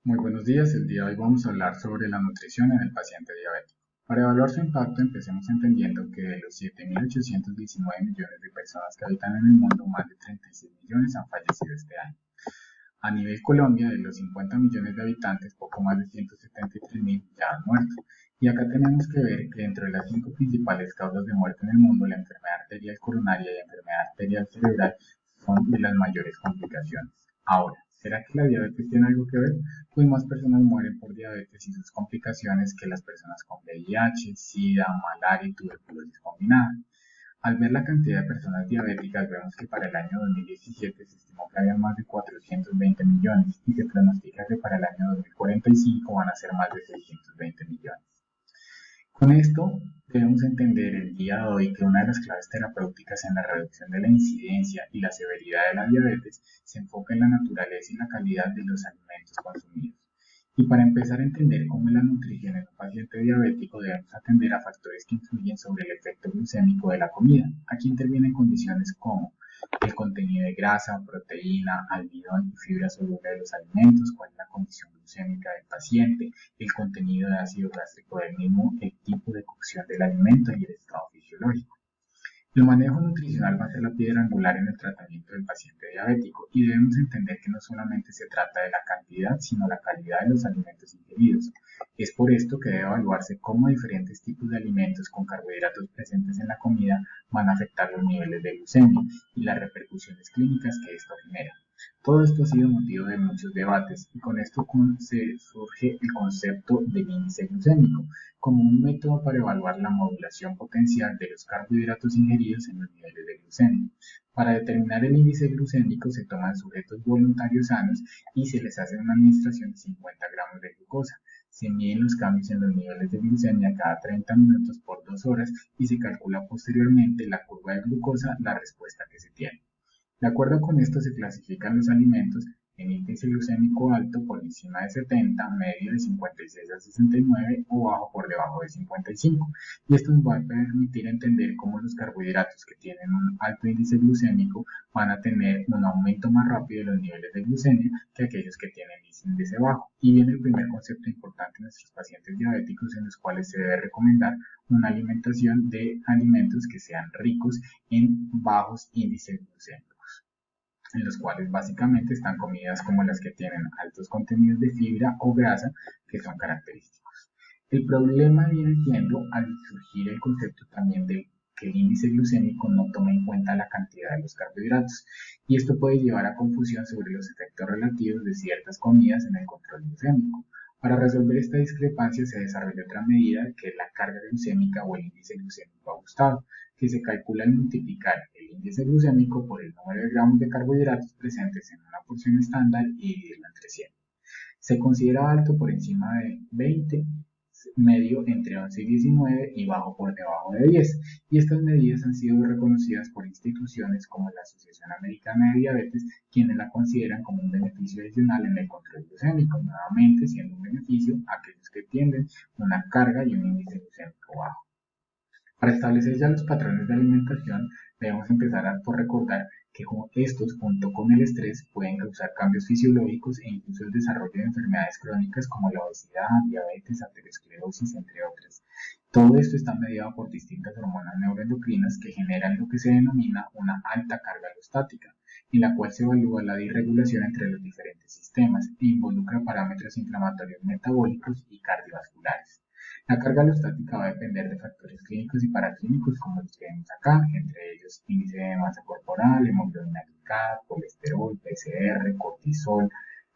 Muy buenos días, el día de hoy vamos a hablar sobre la nutrición en el paciente diabético. Para evaluar su impacto, empecemos entendiendo que de los 7.819 millones de personas que habitan en el mundo, más de 36 millones han fallecido este año. A nivel Colombia, de los 50 millones de habitantes, poco más de 173.000 ya han muerto. Y acá tenemos que ver que dentro de las 5 principales causas de muerte en el mundo, la enfermedad arterial coronaria y la enfermedad arterial cerebral son de las mayores complicaciones. Ahora, ¿será que la diabetes tiene algo que ver? Pues más personas mueren por diabetes y sus complicaciones que las personas con VIH, SIDA, malaria y tuberculosis combinada. Al ver la cantidad de personas diabéticas, vemos que para el año 2017 se estimó que había más de 420 millones y se pronostica que para el año 2045 van a ser más de 620 millones. Con esto debemos entender el día de hoy que una de las claves terapéuticas en la reducción de la incidencia y la severidad de la diabetes se enfoca en la naturaleza y la calidad de los alimentos consumidos. Y para empezar a entender cómo es la nutrición en un paciente diabético, debemos atender a factores que influyen sobre el efecto glucémico de la comida. Aquí intervienen condiciones como el contenido de grasa, proteína, almidón y fibra soluble de los alimentos, cuál es la condición glucémica del paciente, el contenido de ácido gástrico del mismo, el tipo de cocción del alimento y el estado fisiológico. El manejo nutricional va a ser la piedra angular en el tratamiento del paciente diabético y debemos entender que no solamente se trata de la cantidad, sino la calidad de los alimentos ingeridos. Es por esto que debe evaluarse cómo diferentes tipos de alimentos con carbohidratos presentes en la comida van a afectar los niveles de glucemia y las repercusiones clínicas que esto genera. Todo esto ha sido motivo de muchos debates y con esto surge el concepto del índice glucémico como un método para evaluar la modulación potencial de los carbohidratos ingeridos en los niveles de glucemia. Para determinar el índice glucémico se toman sujetos voluntarios sanos y se les hace una administración de 50 gramos de glucosa. Se miden los cambios en los niveles de glucemia cada 30 minutos por 2 horas y se calcula posteriormente la curva de glucosa, la respuesta que se tiene. De acuerdo con esto se clasifican los alimentos en índice glucémico alto por encima de 70, medio de 56 a 69 o bajo por debajo de 55. Y esto nos va a permitir entender cómo los carbohidratos que tienen un alto índice glucémico van a tener un aumento más rápido de los niveles de glucemia que aquellos que tienen índice bajo. Y viene el primer concepto importante en nuestros pacientes diabéticos en los cuales se debe recomendar una alimentación de alimentos que sean ricos en bajos índices glucémicos, en los cuales básicamente están comidas como las que tienen altos contenidos de fibra o grasa, que son característicos. El problema viene siendo al surgir el concepto también de que el índice glucémico no toma en cuenta la cantidad de los carbohidratos, y esto puede llevar a confusión sobre los efectos relativos de ciertas comidas en el control glucémico. Para resolver esta discrepancia se desarrolló otra medida que es la carga glucémica o el índice glucémico ajustado, que se calcula al multiplicar el índice glucémico por el número de gramos de carbohidratos presentes en una porción estándar y dividirlo entre 100. Se considera alto por encima de 20, medio entre 11 y 19 y bajo por debajo de 10. Y estas medidas han sido reconocidas por instituciones como la Asociación Americana de Diabetes, quienes la consideran como un beneficio adicional en el control glucémico, nuevamente siendo un beneficio a aquellos que tienden una carga y un índice glucémico bajo. Para establecer ya los patrones de alimentación, debemos empezar por recordar que estos, junto con el estrés, pueden causar cambios fisiológicos e incluso el desarrollo de enfermedades crónicas como la obesidad, diabetes, aterosclerosis, entre otras. Todo esto está mediado por distintas hormonas neuroendocrinas que generan lo que se denomina una alta carga alostática, en la cual se evalúa la disregulación entre los diferentes sistemas e involucra parámetros inflamatorios metabólicos y cardiovasculares. La carga alostática va a depender de factores clínicos y paraclínicos como los que vemos acá, entre ellos índice de masa corporal, hemoglobina glicada, colesterol, PCR, cortisol,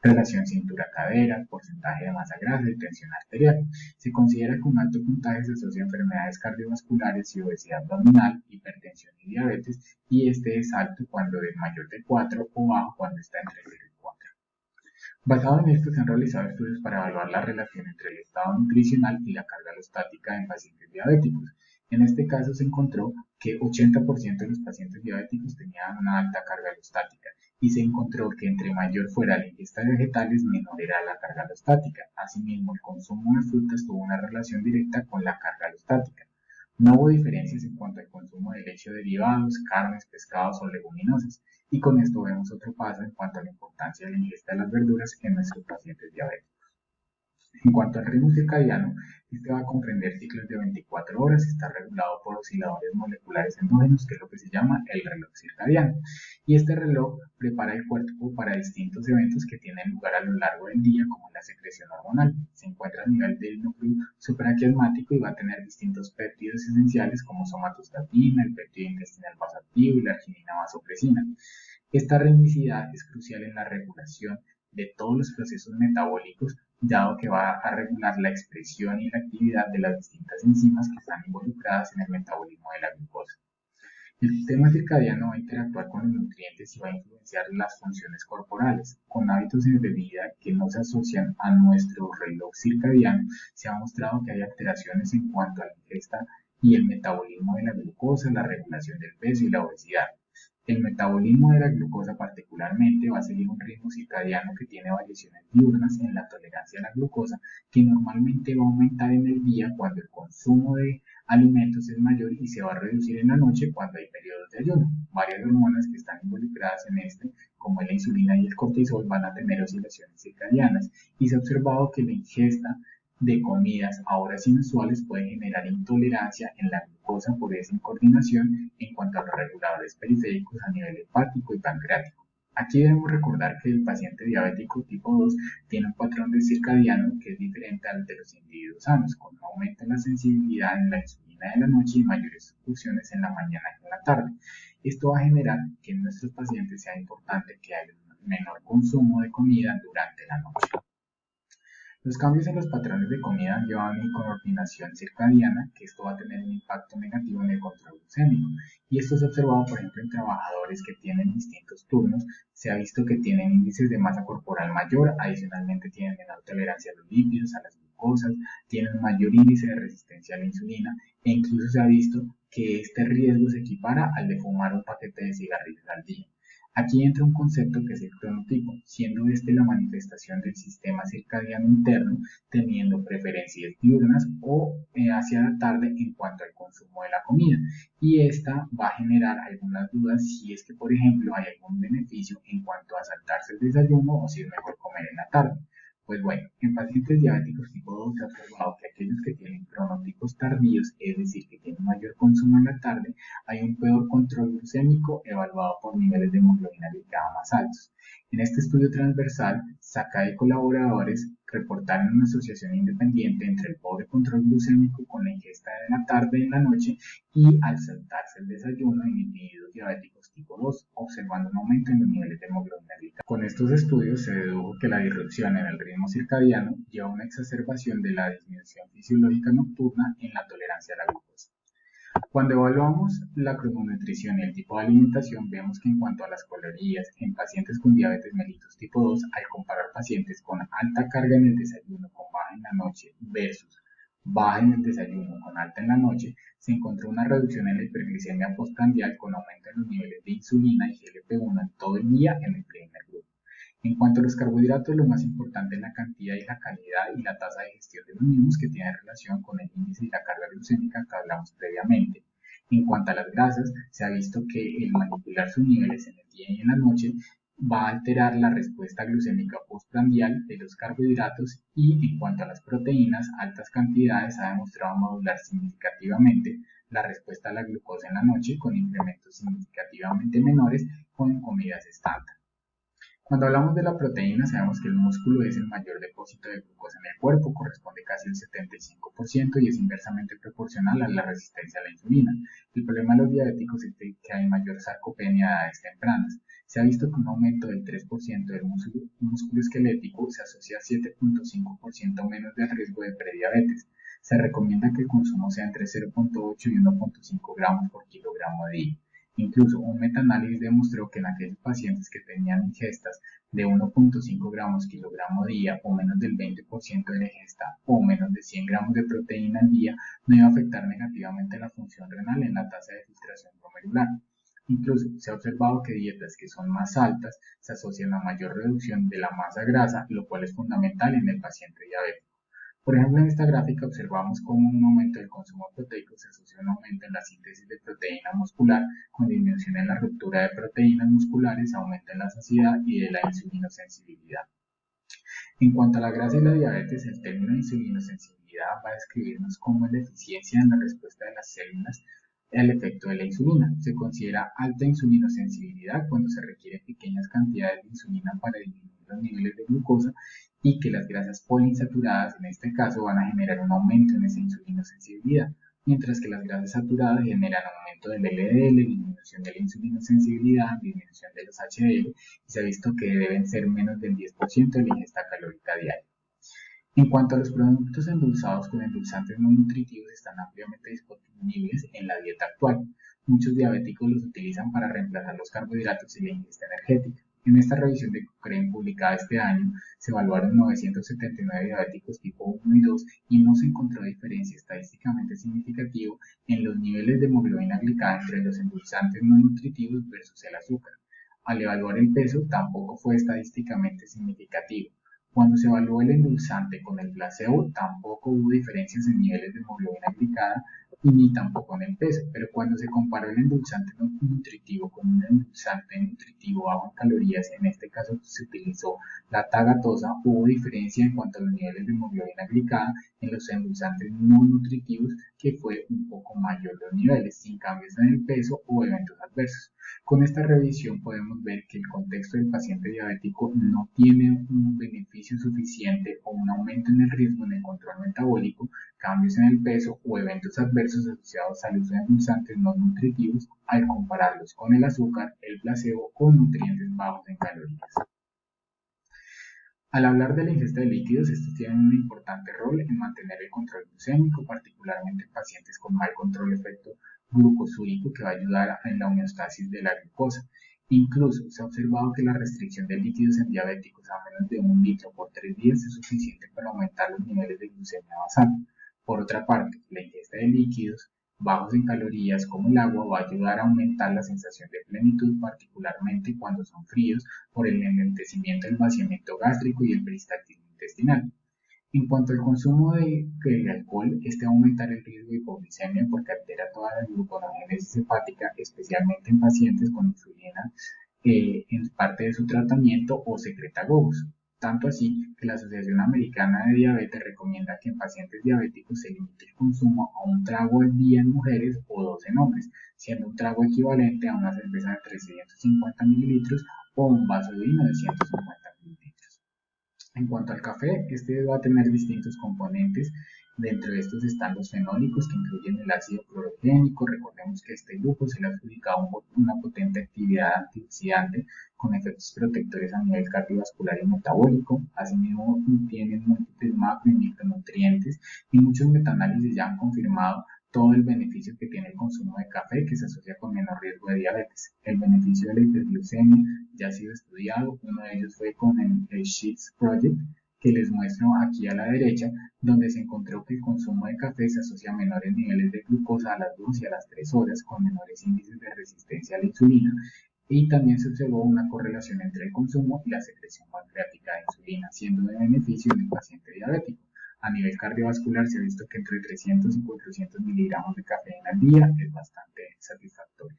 relación cintura-cadera, porcentaje de masa grasa y tensión arterial. Se considera que un alto puntaje se asocia a enfermedades cardiovasculares y obesidad abdominal, hipertensión y diabetes, y este es alto cuando es mayor de 4 o bajo cuando está entre 0 y 4. Basado en esto, se han realizado estudios para evaluar la relación entre el estado nutricional y la carga alostática en pacientes diabéticos. En este caso se encontró que 80% de los pacientes diabéticos tenían una alta carga alostática y se encontró que entre mayor fuera la ingesta de vegetales, menor era la carga alostática. Asimismo, el consumo de frutas tuvo una relación directa con la carga alostática. No hubo diferencias en cuanto al consumo de leche o derivados, carnes, pescados o leguminosas. Y con esto vemos otro paso en cuanto a la importancia de la ingesta de las verduras en nuestros pacientes diabéticos. En cuanto al ritmo circadiano, este va a comprender ciclos de 24 horas, está regulado por osciladores moleculares endógenos, que es lo que se llama el reloj circadiano. Y este reloj prepara el cuerpo para distintos eventos que tienen lugar a lo largo del día, como la secreción hormonal. Se encuentra a nivel del núcleo supraquiasmático y va a tener distintos péptidos esenciales como somatostatina, el péptido intestinal vasoactivo y la arginina vasopresina. Esta ritmicidad es crucial en la regulación de todos los procesos metabólicos, dado que va a regular la expresión y la actividad de las distintas enzimas que están involucradas en el metabolismo de la glucosa. El sistema circadiano va a interactuar con los nutrientes y va a influenciar las funciones corporales. Con hábitos de vida que no se asocian a nuestro reloj circadiano, se ha mostrado que hay alteraciones en cuanto a la ingesta y el metabolismo de la glucosa, la regulación del peso y la obesidad. El metabolismo de la glucosa particularmente va a seguir un ritmo circadiano que tiene variaciones diurnas en la tolerancia a la glucosa, que normalmente va a aumentar en el día cuando el consumo de alimentos es mayor y se va a reducir en la noche cuando hay periodos de ayuno. Varias hormonas que están involucradas en este, como la insulina y el cortisol, van a tener oscilaciones circadianas y se ha observado que la ingesta de comidas a horas inusuales puede generar intolerancia en la glucosa por esa incoordinación en cuanto a los reguladores periféricos a nivel hepático y pancreático. Aquí debemos recordar que el paciente diabético tipo 2 tiene un patrón de circadiano que es diferente al de los individuos sanos, con un aumento en la sensibilidad en la insulina de la noche y mayores funciones en la mañana que en la tarde. Esto va a generar que en nuestros pacientes sea importante que haya un menor consumo de comida durante la noche. Los cambios en los patrones de comida han llevado a una incoordinación circadiana, que esto va a tener un impacto negativo en el control glucémico. Y esto se ha observado, por ejemplo, en trabajadores que tienen distintos turnos. Se ha visto que tienen índices de masa corporal mayor, adicionalmente tienen menor tolerancia a los lípidos, a las glucosas, tienen un mayor índice de resistencia a la insulina e incluso se ha visto que este riesgo se equipara al de fumar un paquete de cigarrillos al día. Aquí entra un concepto que es el cronotipo, siendo este la manifestación del sistema circadiano interno, teniendo preferencias diurnas o hacia la tarde en cuanto al consumo de la comida. Y esta va a generar algunas dudas si es que, por ejemplo, hay algún beneficio en cuanto a saltarse el desayuno o si es mejor comer en la tarde. Pues bueno, en pacientes diabéticos tipo 2 se ha observado que aquellos que tienen cronotipos tardíos, es decir, que tienen mayor consumo en la tarde, hay un peor control glucémico evaluado por niveles de hemoglobina glicada más altos. En este estudio transversal, Sakai y colaboradores reportaron una asociación independiente entre el pobre control glucémico con la ingesta de la tarde y en la noche y al saltarse el desayuno en individuos diabéticos tipo 2, observando un aumento en los niveles de hemoglobina glicada. Con estos estudios se dedujo que la disrupción en el ritmo circadiano lleva a una exacerbación de la disminución fisiológica nocturna en la tolerancia a la glucosa. Cuando evaluamos la crononutrición y el tipo de alimentación, vemos que en cuanto a las calorías en pacientes con diabetes mellitus tipo 2, al comparar pacientes con alta carga en el desayuno con baja en la noche versus baja en el desayuno con alta en la noche, se encontró una reducción en la hiperglicemia postprandial con aumento en los niveles de insulina y GLP-1 en todo el día en el primer grupo. En cuanto a los carbohidratos, lo más importante es la cantidad y la calidad y la tasa de gestión de los mismos, que tiene relación con el índice y la carga glucémica que hablamos previamente. En cuanto a las grasas, se ha visto que el manipular sus niveles en el día y en la noche va a alterar la respuesta glucémica postprandial de los carbohidratos, y en cuanto a las proteínas, altas cantidades ha demostrado modular significativamente la respuesta a la glucosa en la noche con incrementos significativamente menores con comidas estándar. Cuando hablamos de la proteína, sabemos que el músculo es el mayor depósito de glucosa en el cuerpo, corresponde casi al 75% y es inversamente proporcional a la resistencia a la insulina. El problema de los diabéticos es que hay mayor sarcopenia a edades tempranas. Se ha visto que un aumento del 3% del músculo esquelético se asocia a 7.5% menos de riesgo de prediabetes. Se recomienda que el consumo sea entre 0.8 y 1.5 gramos por kilogramo de día. Incluso un metaanálisis demostró que en aquellos pacientes que tenían ingestas de 1.5 gramos kilogramo día o menos del 20% de la ingesta o menos de 100 gramos de proteína al día no iba a afectar negativamente la función renal en la tasa de filtración glomerular. Incluso se ha observado que dietas que son más altas se asocian a mayor reducción de la masa grasa, lo cual es fundamental en el paciente diabético. Por ejemplo, en esta gráfica observamos cómo un aumento del consumo proteico se asocia a un aumento en la síntesis de proteína muscular, con disminución en la ruptura de proteínas musculares, aumento en la saciedad y de la insulinosensibilidad. En cuanto a la grasa y la diabetes, el término insulinosensibilidad va a describirnos cómo es la eficiencia en la respuesta de las células al efecto de la insulina. Se considera alta insulinosensibilidad cuando se requieren pequeñas cantidades de insulina para disminuir los niveles de glucosa y que las grasas poliinsaturadas en este caso van a generar un aumento en esa insulinosensibilidad, mientras que las grasas saturadas generan aumento del LDL, disminución de la insulinosensibilidad, disminución de los HDL, y se ha visto que deben ser menos del 10% de la ingesta calórica diaria. En cuanto a los productos endulzados con endulzantes no nutritivos, están ampliamente disponibles en la dieta actual. Muchos diabéticos los utilizan para reemplazar los carbohidratos y la ingesta energética. En esta revisión de Cochrane publicada este año, se evaluaron 979 diabéticos tipo 1 y 2 y no se encontró diferencia estadísticamente significativa en los niveles de hemoglobina glicada entre los endulzantes no nutritivos versus el azúcar. Al evaluar el peso, tampoco fue estadísticamente significativo. Cuando se evaluó el endulzante con el placebo, tampoco hubo diferencias en niveles de hemoglobina glicada y ni tampoco en el peso, pero cuando se comparó el endulzante no nutritivo con un endulzante nutritivo bajo en calorías, en este caso se utilizó la tagatosa, hubo diferencia en cuanto a los niveles de hemoglobina glicada en los endulzantes no nutritivos, que fue un poco mayor los niveles, sin cambios en el peso o eventos adversos. Con esta revisión podemos ver que el contexto del paciente diabético no tiene un beneficio suficiente o un aumento en el riesgo en el control metabólico, cambios en el peso o eventos adversos asociados al uso de endulzantes no nutritivos al compararlos con el azúcar, el placebo o nutrientes bajos en calorías. Al hablar de la ingesta de líquidos, estos tienen un importante rol en mantener el control glucémico, particularmente en pacientes con mal control de efecto glucosúrico, que va a ayudar en la homeostasis de la glucosa. Incluso se ha observado que la restricción de líquidos en diabéticos a menos de 1 litro por 3 días es suficiente para aumentar los niveles de glucemia basal. Por otra parte, la ingesta de líquidos bajos en calorías como el agua va a ayudar a aumentar la sensación de plenitud, particularmente cuando son fríos, por el enlentecimiento del vaciamiento gástrico y el peristaltismo intestinal. En cuanto al consumo de alcohol, este va a aumentar el riesgo de hipoglicemia porque altera toda la gluconeogénesis hepática, especialmente en pacientes con insulina en parte de su tratamiento o secretagogos. Tanto así que la Asociación Americana de Diabetes recomienda que en pacientes diabéticos se limite el consumo a un trago al día en mujeres o 2 en hombres, siendo un trago equivalente a una cerveza de 350 mililitros o un vaso de vino de 150 mililitros. En cuanto al café, este va a tener distintos componentes. Dentro de estos están los fenólicos, que incluyen el ácido clorogénico. Recordemos que este grupo se le ha adjudicado una potente actividad antioxidante con efectos protectores a nivel cardiovascular y metabólico. Asimismo, tienen múltiples macro y micronutrientes y muchos metaanálisis ya han confirmado todo el beneficio que tiene el consumo de café, que se asocia con menor riesgo de diabetes. El beneficio de la hiperglucemia ya ha sido estudiado, uno de ellos fue con el Sheets Project, que les muestro aquí a la derecha, donde se encontró que el consumo de café se asocia a menores niveles de glucosa a las 2 y a las 3 horas, con menores índices de resistencia a la insulina, y también se observó una correlación entre el consumo y la secreción pancreática de insulina, siendo de beneficio en el paciente diabético. A nivel cardiovascular se ha visto que entre 300 y 400 miligramos de cafeína al día es bastante satisfactorio.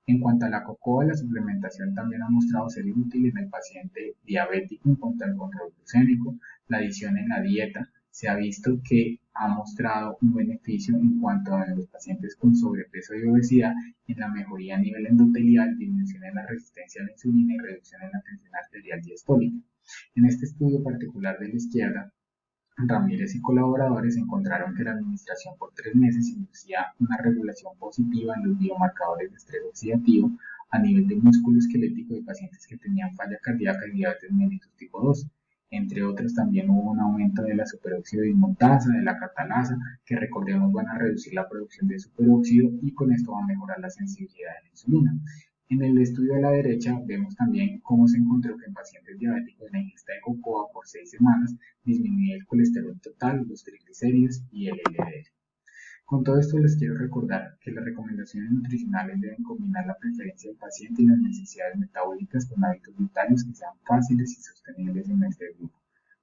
En cuanto a la cocoa, la suplementación también ha mostrado ser útil en el paciente diabético en cuanto al control glucémico. La adición en la dieta se ha visto que ha mostrado un beneficio en cuanto a los pacientes con sobrepeso y obesidad en la mejoría a nivel endotelial, disminución en la resistencia a la insulina y reducción en la tensión arterial diastólica. En este estudio particular de la izquierda, Ramírez y colaboradores encontraron que la administración por 3 meses inducía una regulación positiva en los biomarcadores de estrés oxidativo a nivel de músculo esquelético de pacientes que tenían falla cardíaca y diabetes mellitus tipo 2. Entre otros, también hubo un aumento de la superóxido dismutasa, de la catalasa, que recordemos van a reducir la producción de superóxido y con esto va a mejorar la sensibilidad de la insulina. En el estudio a la derecha vemos también cómo se encontró que en pacientes diabéticos la ingesta de cocoa por 6 semanas disminuye el colesterol total, los triglicéridos y el LDL. Con todo esto les quiero recordar que las recomendaciones nutricionales deben combinar la preferencia del paciente y las necesidades metabólicas con hábitos vitales que sean fáciles y sostenibles en este grupo.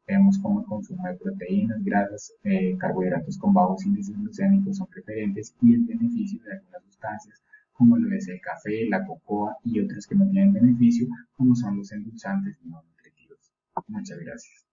Vemos cómo el consumo de proteínas, grasas, carbohidratos con bajos índices glucémicos son preferentes y el beneficio de algunas sustancias como lo es el café, la cocoa y otros que no tienen beneficio como son los endulzantes no nutritivos. Muchas gracias.